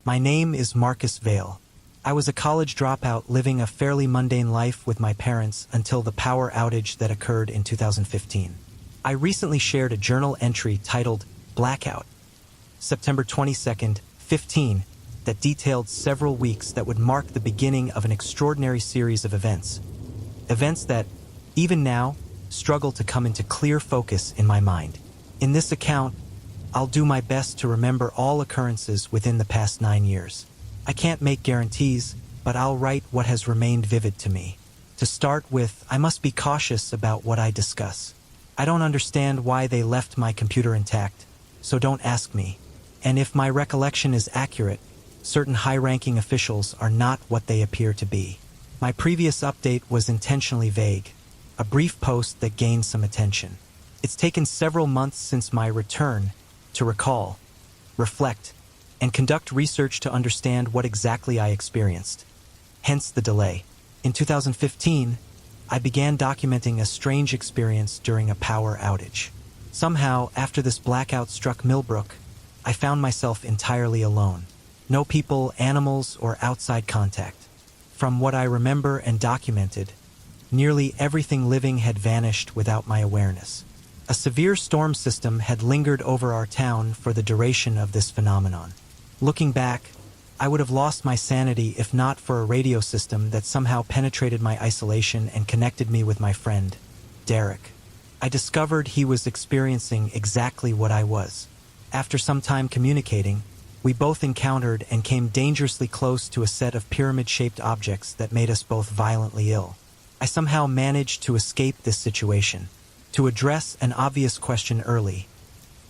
My name is Marcus Vale. I was a college dropout living a fairly mundane life with my parents until the power outage that occurred in 2015. I recently shared a journal entry titled Blackout, September 22nd, 15, that detailed several weeks that would mark the beginning of an extraordinary series of events. Events that, even now, struggle to come into clear focus in my mind. In this account, I'll do my best to remember all occurrences within the past 9 years. I can't make guarantees, but I'll write what has remained vivid to me. To start with, I must be cautious about what I discuss. I don't understand why they left my computer intact, so don't ask me. And if my recollection is accurate, certain high-ranking officials are not what they appear to be. My previous update was intentionally vague, a brief post that gained some attention. It's taken several months since my return to recall, reflect, and conduct research to understand what exactly I experienced. Hence the delay. In 2015, I began documenting a strange experience during a power outage. Somehow, after this blackout struck Millbrook, I found myself entirely alone. No people, animals, or outside contact. From what I remember and documented, nearly everything living had vanished without my awareness. A severe storm system had lingered over our town for the duration of this phenomenon. Looking back, I would have lost my sanity if not for a radio system that somehow penetrated my isolation and connected me with my friend, Derek. I discovered he was experiencing exactly what I was. After some time communicating, we both encountered and came dangerously close to a set of pyramid-shaped objects that made us both violently ill. I somehow managed to escape this situation. To address an obvious question early,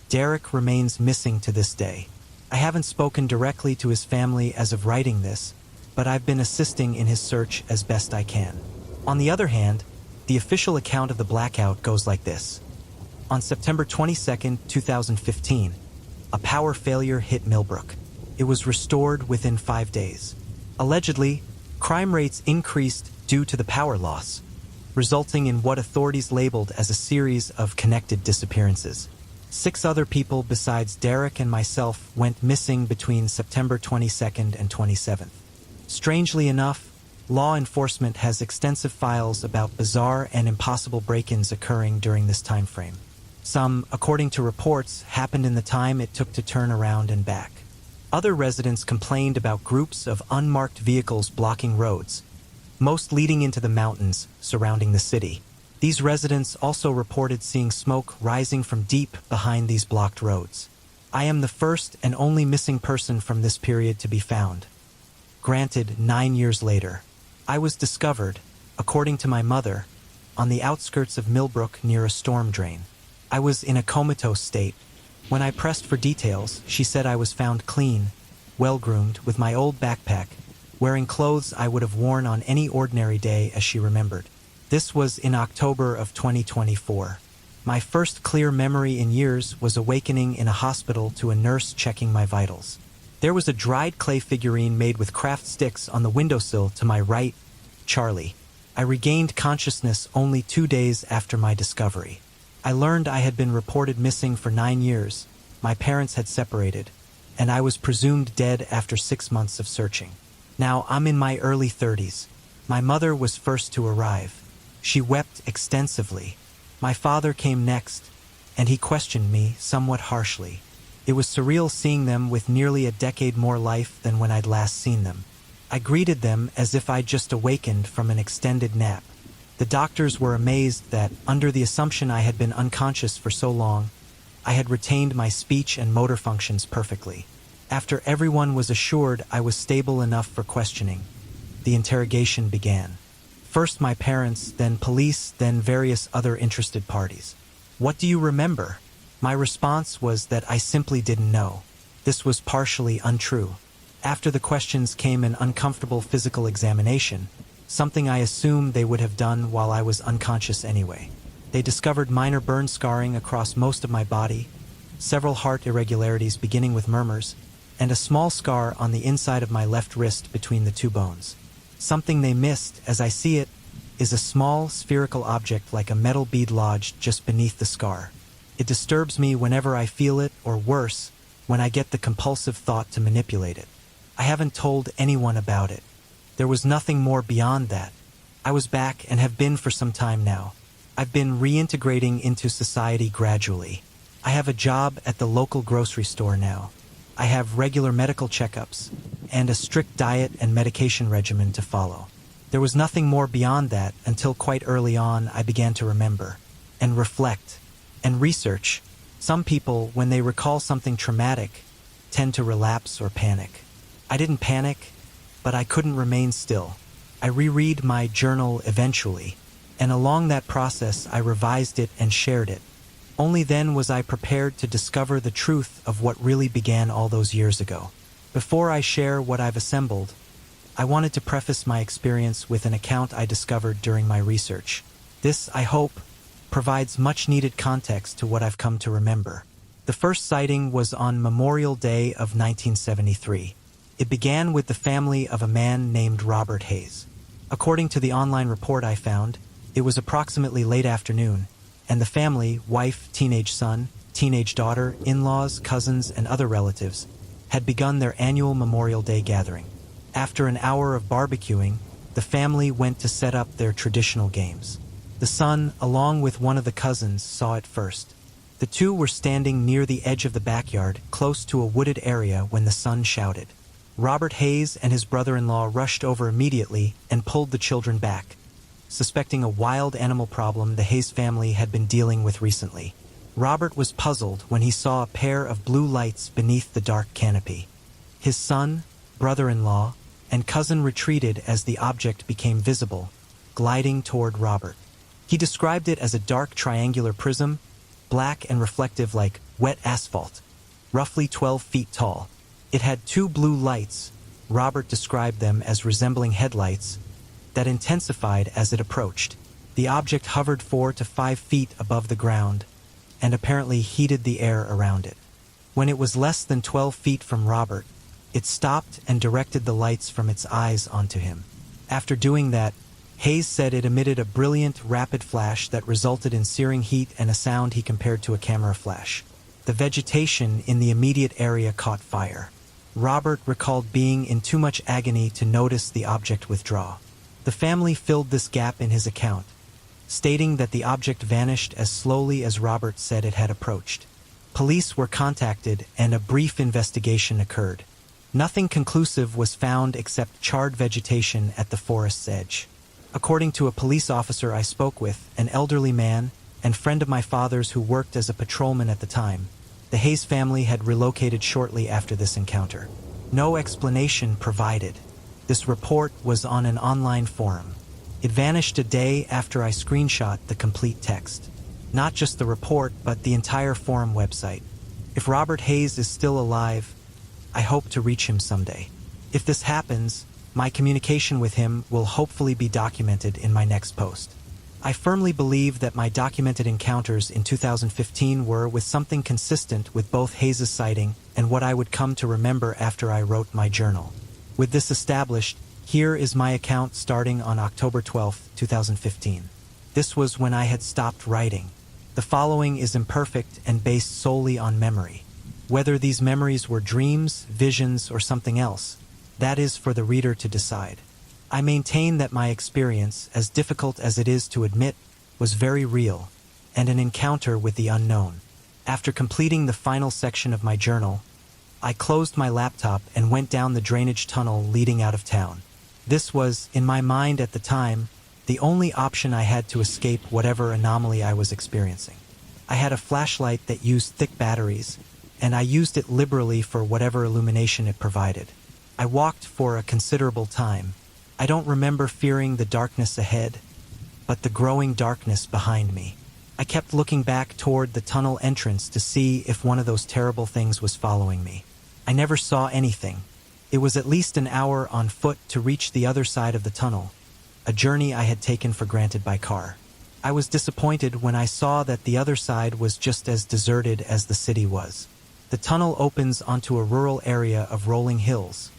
Derek remains missing to this day. I haven't spoken directly to his family as of writing this, but I've been assisting in his search as best I can. On the other hand, the official account of the blackout goes like this. On September 22, 2015, a power failure hit Millbrook. It was restored within 5 days. Allegedly, crime rates increased due to the power loss, resulting in what authorities labeled as a series of connected disappearances. 6 other people besides Derek and myself went missing between September 22nd and 27th. Strangely enough, law enforcement has extensive files about bizarre and impossible break-ins occurring during this time frame. Some, according to reports, happened in the time it took to turn around and back. Other residents complained about groups of unmarked vehicles blocking roads, most leading into the mountains surrounding the city. These residents also reported seeing smoke rising from deep behind these blocked roads. I am the first and only missing person from this period to be found. Granted, 9 years later, I was discovered, according to my mother, on the outskirts of Millbrook near a storm drain. I was in a comatose state. When I pressed for details, she said I was found clean, well-groomed, with my old backpack, wearing clothes I would have worn on any ordinary day, as she remembered. This was in October of 2024. My first clear memory in years was awakening in a hospital to a nurse checking my vitals. There was a dried clay figurine made with craft sticks on the windowsill to my right, Charlie. I regained consciousness only 2 days after my discovery. I learned I had been reported missing for 9 years, my parents had separated, and I was presumed dead after 6 months of searching. Now I'm in my early 30s. My mother was first to arrive. She wept extensively. My father came next, and he questioned me somewhat harshly. It was surreal seeing them with nearly a decade more life than when I'd last seen them. I greeted them as if I'd just awakened from an extended nap. The doctors were amazed that, under the assumption I had been unconscious for so long, I had retained my speech and motor functions perfectly. After everyone was assured I was stable enough for questioning, the interrogation began. First my parents, then police, then various other interested parties. What do you remember? My response was that I simply didn't know. This was partially untrue. After the questions came an uncomfortable physical examination, something I assumed they would have done while I was unconscious anyway. They discovered minor burn scarring across most of my body, several heart irregularities beginning with murmurs, and a small scar on the inside of my left wrist between the 2 bones. Something they missed, as I see it, is a small spherical object like a metal bead lodged just beneath the scar. It disturbs me whenever I feel it, or worse, when I get the compulsive thought to manipulate it. I haven't told anyone about it. There was nothing more beyond that. I was back and have been for some time now. I've been reintegrating into society gradually. I have a job at the local grocery store now. I have regular medical checkups and a strict diet and medication regimen to follow. There was nothing more beyond that until quite early on I began to remember and reflect and research. Some people, when they recall something traumatic, tend to relapse or panic. I didn't panic, but I couldn't remain still. I reread my journal eventually, and along that process I revised it and shared it. Only then was I prepared to discover the truth of what really began all those years ago. Before I share what I've assembled, I wanted to preface my experience with an account I discovered during my research. This, I hope, provides much-needed context to what I've come to remember. The first sighting was on Memorial Day of 1973. It began with the family of a man named Robert Hayes. According to the online report I found, it was approximately late afternoon, and the family, wife, teenage son, teenage daughter, in-laws, cousins, and other relatives, had begun their annual Memorial Day gathering. After an hour of barbecuing, the family went to set up their traditional games. The son, along with one of the cousins, saw it first. The two were standing near the edge of the backyard, close to a wooded area, when the son shouted. Robert Hayes and his brother-in-law rushed over immediately and pulled the children back, suspecting a wild animal problem the Hayes family had been dealing with recently. Robert was puzzled when he saw a pair of blue lights beneath the dark canopy. His son, brother-in-law, and cousin retreated as the object became visible, gliding toward Robert. He described it as a dark triangular prism, black and reflective like wet asphalt, roughly 12 feet tall. It had two blue lights. Robert described them as resembling headlights that intensified as it approached. The object hovered 4 to 5 feet above the ground and apparently heated the air around it. When it was less than 12 feet from Robert, it stopped and directed the lights from its eyes onto him. After doing that, Hayes said it emitted a brilliant, rapid flash that resulted in searing heat and a sound he compared to a camera flash. The vegetation in the immediate area caught fire. Robert recalled being in too much agony to notice the object withdraw. The family filled this gap in his account, stating that the object vanished as slowly as Robert said it had approached. Police were contacted and a brief investigation occurred. Nothing conclusive was found except charred vegetation at the forest's edge. According to a police officer I spoke with, an elderly man and friend of my father's who worked as a patrolman at the time, the Hayes family had relocated shortly after this encounter. No explanation provided. This report was on an online forum. It vanished a day after I screenshot the complete text. Not just the report, but the entire forum website. If Robert Hayes is still alive, I hope to reach him someday. If this happens, my communication with him will hopefully be documented in my next post. I firmly believe that my documented encounters in 2015 were with something consistent with both Hayes' sighting and what I would come to remember after I wrote my journal. With this established, here is my account starting on October 12, 2015. This was when I had stopped writing. The following is imperfect and based solely on memory. Whether these memories were dreams, visions, or something else, that is for the reader to decide. I maintain that my experience, as difficult as it is to admit, was very real, and an encounter with the unknown. After completing the final section of my journal, I closed my laptop and went down the drainage tunnel leading out of town. This was, in my mind at the time, the only option I had to escape whatever anomaly I was experiencing. I had a flashlight that used thick batteries, and I used it liberally for whatever illumination it provided. I walked for a considerable time. I don't remember fearing the darkness ahead, but the growing darkness behind me. I kept looking back toward the tunnel entrance to see if one of those terrible things was following me. I never saw anything. It was at least an hour on foot to reach the other side of the tunnel, a journey I had taken for granted by car. I was disappointed when I saw that the other side was just as deserted as the city was. The tunnel opens onto a rural area of rolling hills.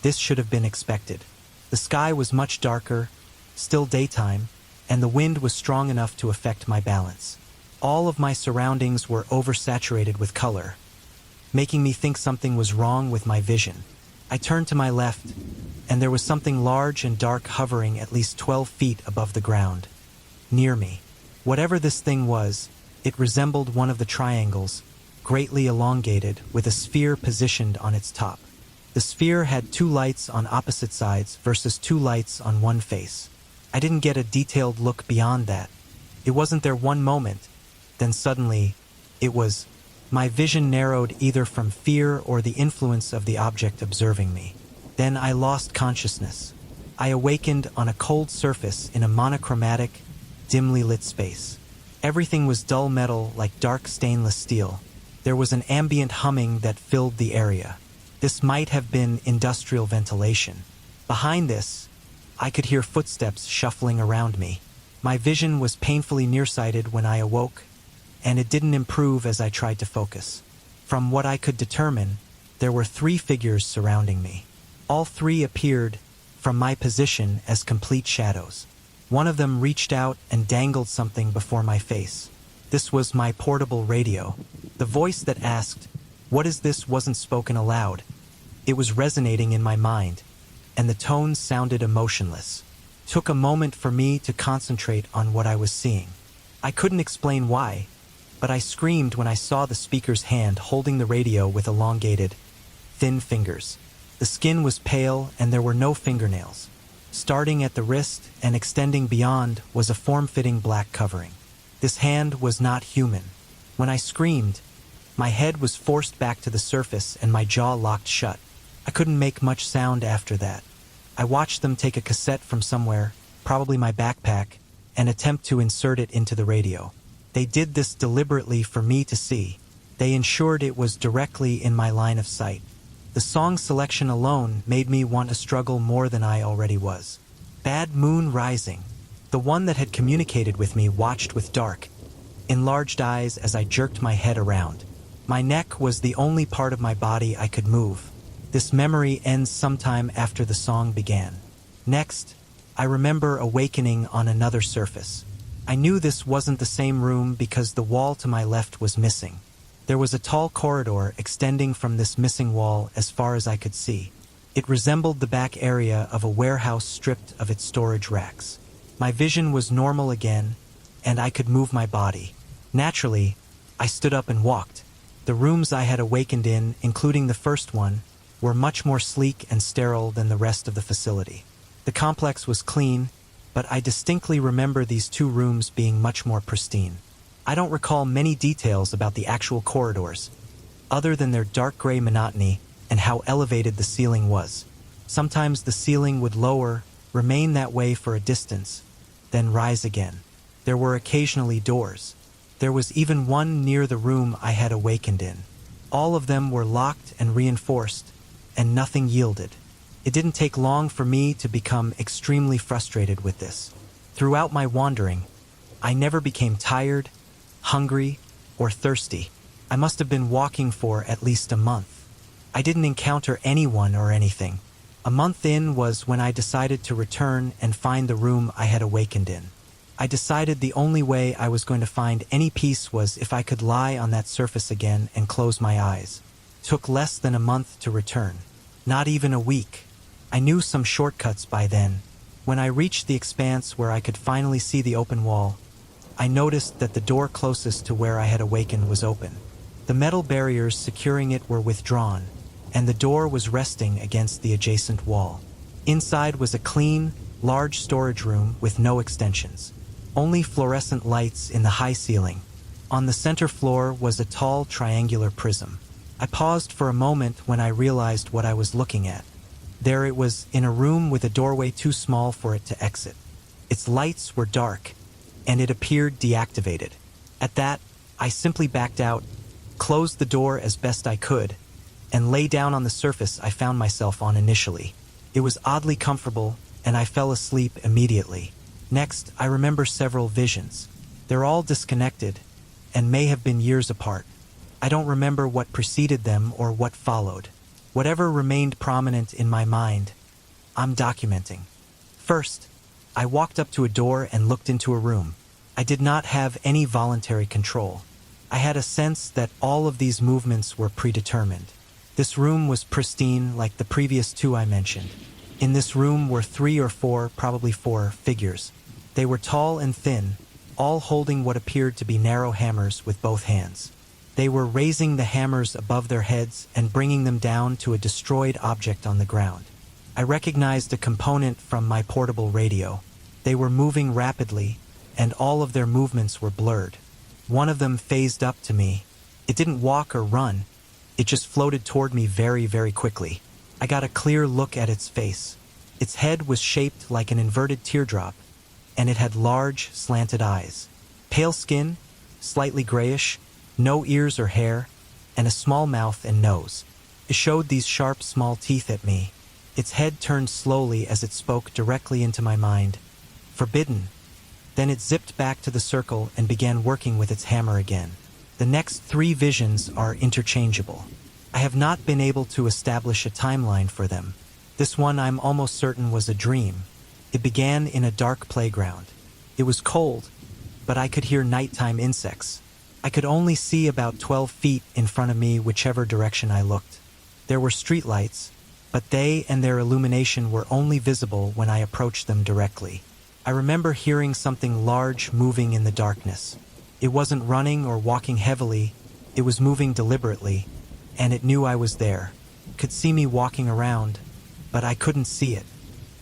This should have been expected. The sky was much darker, still daytime, and the wind was strong enough to affect my balance. All of my surroundings were oversaturated with color, making me think something was wrong with my vision. I turned to my left, and there was something large and dark hovering at least 12 feet above the ground, near me. Whatever this thing was, it resembled one of the triangles, greatly elongated, with a sphere positioned on its top. The sphere had 2 lights on opposite sides versus 2 lights on one face. I didn't get a detailed look beyond that. It wasn't there one moment, then suddenly, it was. My vision narrowed either from fear or the influence of the object observing me. Then I lost consciousness. I awakened on a cold surface in a monochromatic, dimly lit space. Everything was dull metal like dark stainless steel. There was an ambient humming that filled the area. This might have been industrial ventilation. Behind this, I could hear footsteps shuffling around me. My vision was painfully nearsighted when I awoke, and it didn't improve as I tried to focus. From what I could determine, there were 3 figures surrounding me. All 3 appeared, from my position, as complete shadows. One of them reached out and dangled something before my face. This was my portable radio. The voice that asked, "What is this?" wasn't spoken aloud. It was resonating in my mind, and the tones sounded emotionless. It took a moment for me to concentrate on what I was seeing. I couldn't explain why, but I screamed when I saw the speaker's hand holding the radio with elongated, thin fingers. The skin was pale and there were no fingernails. Starting at the wrist and extending beyond was a form-fitting black covering. This hand was not human. When I screamed, my head was forced back to the surface and my jaw locked shut. I couldn't make much sound after that. I watched them take a cassette from somewhere, probably my backpack, and attempt to insert it into the radio. They did this deliberately for me to see. They ensured it was directly in my line of sight. The song selection alone made me want to struggle more than I already was. Bad Moon Rising. The one that had communicated with me watched with dark, enlarged eyes as I jerked my head around. My neck was the only part of my body I could move. This memory ends sometime after the song began. Next, I remember awakening on another surface. I knew this wasn't the same room because the wall to my left was missing. There was a tall corridor extending from this missing wall as far as I could see. It resembled the back area of a warehouse stripped of its storage racks. My vision was normal again, and I could move my body. Naturally, I stood up and walked. The rooms I had awakened in, including the first one, were much more sleek and sterile than the rest of the facility. The complex was clean, but I distinctly remember these 2 rooms being much more pristine. I don't recall many details about the actual corridors, other than their dark gray monotony and how elevated the ceiling was. Sometimes the ceiling would lower, remain that way for a distance, then rise again. There were occasionally doors. There was even one near the room I had awakened in. All of them were locked and reinforced, and nothing yielded. It didn't take long for me to become extremely frustrated with this. Throughout my wandering, I never became tired, hungry, or thirsty. I must have been walking for at least a month. I didn't encounter anyone or anything. A month in was when I decided to return and find the room I had awakened in. I decided the only way I was going to find any peace was if I could lie on that surface again and close my eyes. It took less than a month to return. Not even a week. I knew some shortcuts by then. When I reached the expanse where I could finally see the open wall, I noticed that the door closest to where I had awakened was open. The metal barriers securing it were withdrawn, and the door was resting against the adjacent wall. Inside was a clean, large storage room with no extensions. Only fluorescent lights in the high ceiling. On the center floor was a tall triangular prism. I paused for a moment when I realized what I was looking at. There it was, in a room with a doorway too small for it to exit. Its lights were dark, and it appeared deactivated. At that, I simply backed out, closed the door as best I could, and lay down on the surface I found myself on initially. It was oddly comfortable, and I fell asleep immediately. Next, I remember several visions. They're all disconnected, and may have been years apart. I don't remember what preceded them or what followed. Whatever remained prominent in my mind, I'm documenting. First, I walked up to a door and looked into a room. I did not have any voluntary control. I had a sense that all of these movements were predetermined. This room was pristine like the previous two I mentioned. In this room were 3 or 4, probably 4, figures. They were tall and thin, all holding what appeared to be narrow hammers with both hands. They were raising the hammers above their heads and bringing them down to a destroyed object on the ground. I recognized a component from my portable radio. They were moving rapidly, and all of their movements were blurred. One of them phased up to me. It didn't walk or run. It just floated toward me very, very quickly. I got a clear look at its face. Its head was shaped like an inverted teardrop, and it had large, slanted eyes. Pale skin, slightly grayish, no ears or hair, and a small mouth and nose. It showed these sharp, small teeth at me. Its head turned slowly as it spoke directly into my mind. Forbidden. Then it zipped back to the circle and began working with its hammer again. The next 3 visions are interchangeable. I have not been able to establish a timeline for them. This one I'm almost certain was a dream. It began in a dark playground. It was cold, but I could hear nighttime insects. I could only see about 12 feet in front of me whichever direction I looked. There were streetlights, but they and their illumination were only visible when I approached them directly. I remember hearing something large moving in the darkness. It wasn't running or walking heavily, it was moving deliberately, and it knew I was there. It could see me walking around, but I couldn't see it.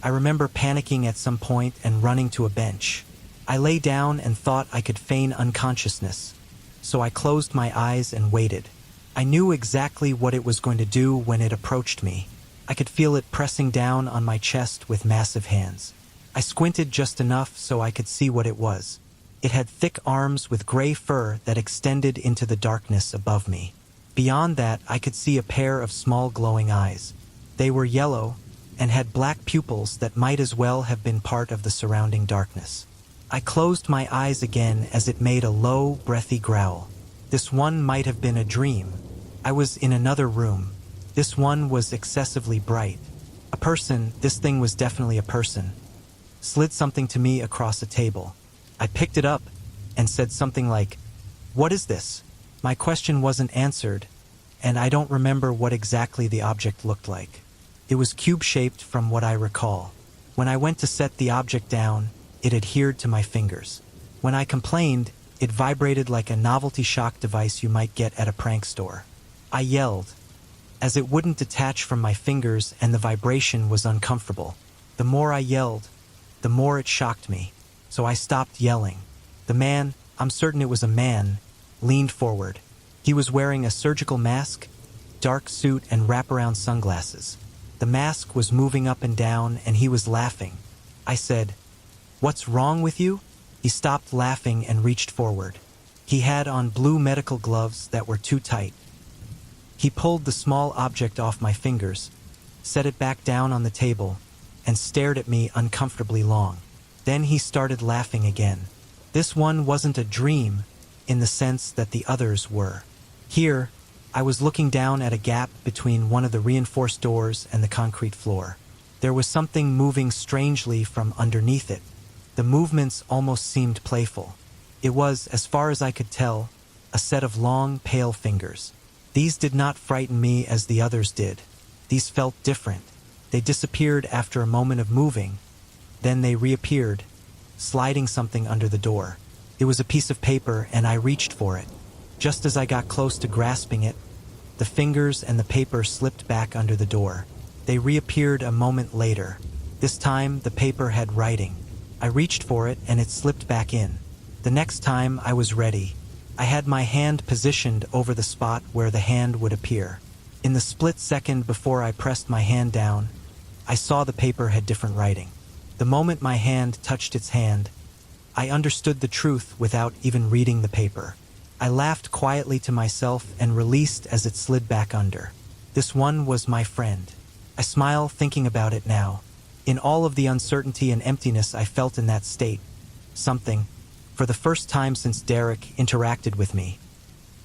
I remember panicking at some point and running to a bench. I lay down and thought I could feign unconsciousness, so I closed my eyes and waited. I knew exactly what it was going to do when it approached me. I could feel it pressing down on my chest with massive hands. I squinted just enough so I could see what it was. It had thick arms with gray fur that extended into the darkness above me. Beyond that, I could see a pair of small glowing eyes. They were yellow and had black pupils that might as well have been part of the surrounding darkness. I closed my eyes again as it made a low, breathy growl. This one might have been a dream. I was in another room. This one was excessively bright. A person, this thing was definitely a person, slid something to me across a table. I picked it up and said something like, "What is this?" My question wasn't answered, and I don't remember what exactly the object looked like. It was cube-shaped from what I recall. When I went to set the object down, it adhered to my fingers. When I complained, it vibrated like a novelty shock device you might get at a prank store. I yelled, as it wouldn't detach from my fingers and the vibration was uncomfortable. The more I yelled, the more it shocked me, so I stopped yelling. The man, I'm certain it was a man, leaned forward. He was wearing a surgical mask, dark suit, and wraparound sunglasses. The mask was moving up and down, and he was laughing. I said, "What's wrong with you?" He stopped laughing and reached forward. He had on blue medical gloves that were too tight. He pulled the small object off my fingers, set it back down on the table, and stared at me uncomfortably long. Then he started laughing again. This one wasn't a dream in the sense that the others were. Here, I was looking down at a gap between one of the reinforced doors and the concrete floor. There was something moving strangely from underneath it. The movements almost seemed playful. It was, as far as I could tell, a set of long, pale fingers. These did not frighten me as the others did. These felt different. They disappeared after a moment of moving. Then they reappeared, sliding something under the door. It was a piece of paper, and I reached for it. Just as I got close to grasping it, the fingers and the paper slipped back under the door. They reappeared a moment later. This time, the paper had writing. I reached for it, and it slipped back in. The next time, I was ready. I had my hand positioned over the spot where the hand would appear. In the split second before I pressed my hand down, I saw the paper had different writing. The moment my hand touched its hand, I understood the truth without even reading the paper. I laughed quietly to myself and released as it slid back under. This one was my friend. I smile thinking about it now. In all of the uncertainty and emptiness I felt in that state, something, for the first time since Derek, interacted with me.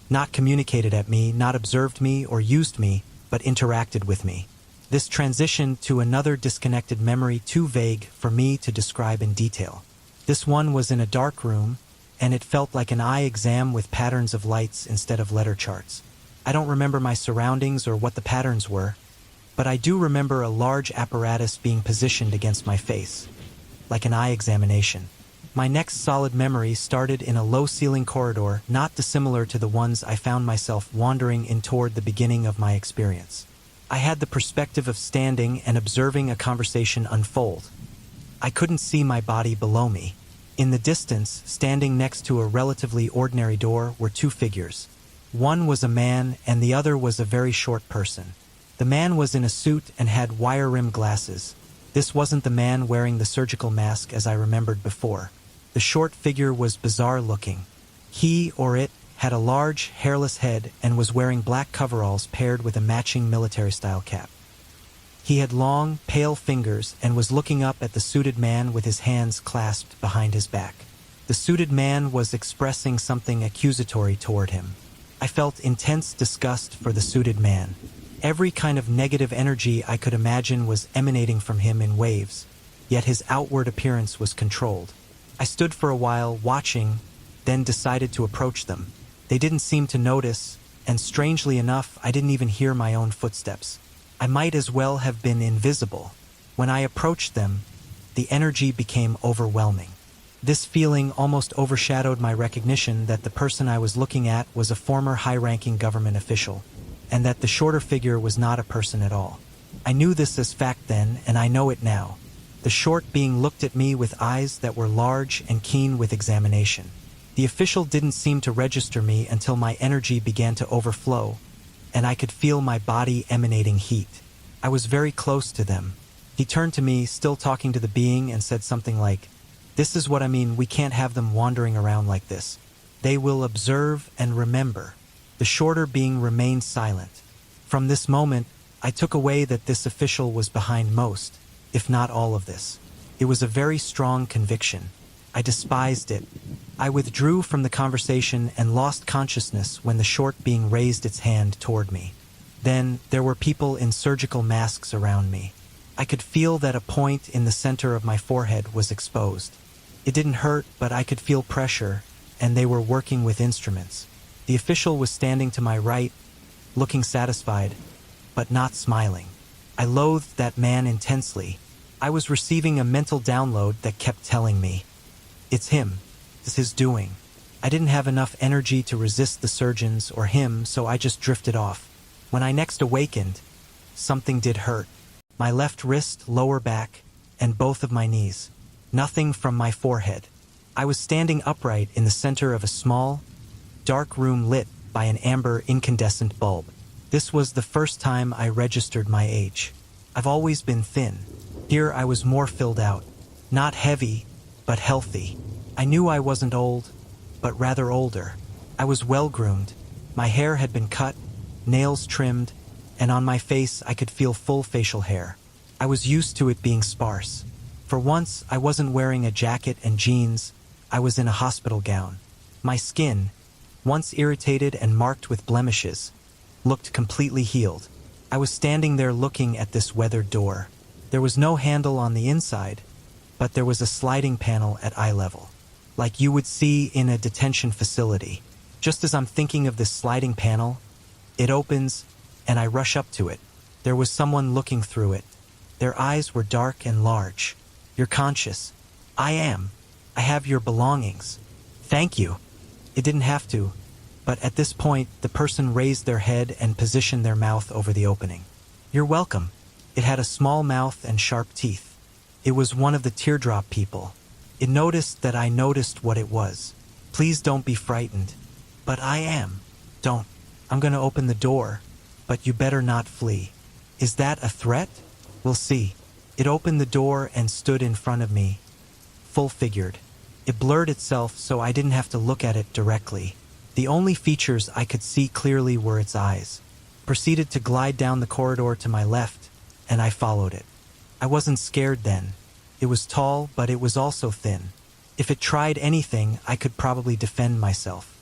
Not communicated at me, not observed me or used me, but interacted with me. This transitioned to another disconnected memory too vague for me to describe in detail. This one was in a dark room, and it felt like an eye exam with patterns of lights instead of letter charts. I don't remember my surroundings or what the patterns were, but I do remember a large apparatus being positioned against my face, like an eye examination. My next solid memory started in a low-ceiling corridor not dissimilar to the ones I found myself wandering in toward the beginning of my experience. I had the perspective of standing and observing a conversation unfold. I couldn't see my body below me. In the distance, standing next to a relatively ordinary door, were two figures. One was a man and the other was a very short person. The man was in a suit and had wire-rimmed glasses. This wasn't the man wearing the surgical mask as I remembered before. The short figure was bizarre-looking. He, or it, had a large, hairless head and was wearing black coveralls paired with a matching military-style cap. He had long, pale fingers and was looking up at the suited man with his hands clasped behind his back. The suited man was expressing something accusatory toward him. I felt intense disgust for the suited man. Every kind of negative energy I could imagine was emanating from him in waves, yet his outward appearance was controlled. I stood for a while watching, then decided to approach them. They didn't seem to notice, and strangely enough, I didn't even hear my own footsteps. I might as well have been invisible. When I approached them, the energy became overwhelming. This feeling almost overshadowed my recognition that the person I was looking at was a former high-ranking government official, and that the shorter figure was not a person at all. I knew this as fact then, and I know it now. The short being looked at me with eyes that were large and keen with examination. The official didn't seem to register me until my energy began to overflow, and I could feel my body emanating heat. I was very close to them. He turned to me, still talking to the being, and said something like, "This is what I mean, we can't have them wandering around like this. They will observe and remember." The shorter being remained silent. From this moment, I took away that this official was behind most, if not all of this. It was a very strong conviction. I despised it. I withdrew from the conversation and lost consciousness when the short being raised its hand toward me. Then, there were people in surgical masks around me. I could feel that a point in the center of my forehead was exposed. It didn't hurt, but I could feel pressure, and they were working with instruments. The official was standing to my right, looking satisfied, but not smiling. I loathed that man intensely. I was receiving a mental download that kept telling me, "It's him. It's his doing." I didn't have enough energy to resist the surgeons or him, so I just drifted off. When I next awakened, something did hurt. My left wrist, lower back, and both of my knees. Nothing from my forehead. I was standing upright in the center of a small, dark room lit by an amber incandescent bulb. This was the first time I registered my age. I've always been thin. Here I was more filled out. Not heavy, but healthy. I knew I wasn't old, but rather older. I was well-groomed. My hair had been cut, nails trimmed, and on my face I could feel full facial hair. I was used to it being sparse. For once, I wasn't wearing a jacket and jeans. I was in a hospital gown. My skin, once irritated and marked with blemishes, looked completely healed. I was standing there looking at this weathered door. There was no handle on the inside, but there was a sliding panel at eye level, like you would see in a detention facility. Just as I'm thinking of this sliding panel, it opens, and I rush up to it. There was someone looking through it. Their eyes were dark and large. "You're conscious." "I am. I have your belongings." "Thank you." It didn't have to, but at this point, the person raised their head and positioned their mouth over the opening. "You're welcome." It had a small mouth and sharp teeth. It was one of the teardrop people. It noticed that I noticed what it was. "Please don't be frightened." "But I am." "Don't. I'm going to open the door, but you better not flee." "Is that a threat?" "We'll see." It opened the door and stood in front of me, full-figured. It blurred itself so I didn't have to look at it directly. The only features I could see clearly were its eyes. Proceeded to glide down the corridor to my left, and I followed it. I wasn't scared then. It was tall, but it was also thin. If it tried anything, I could probably defend myself.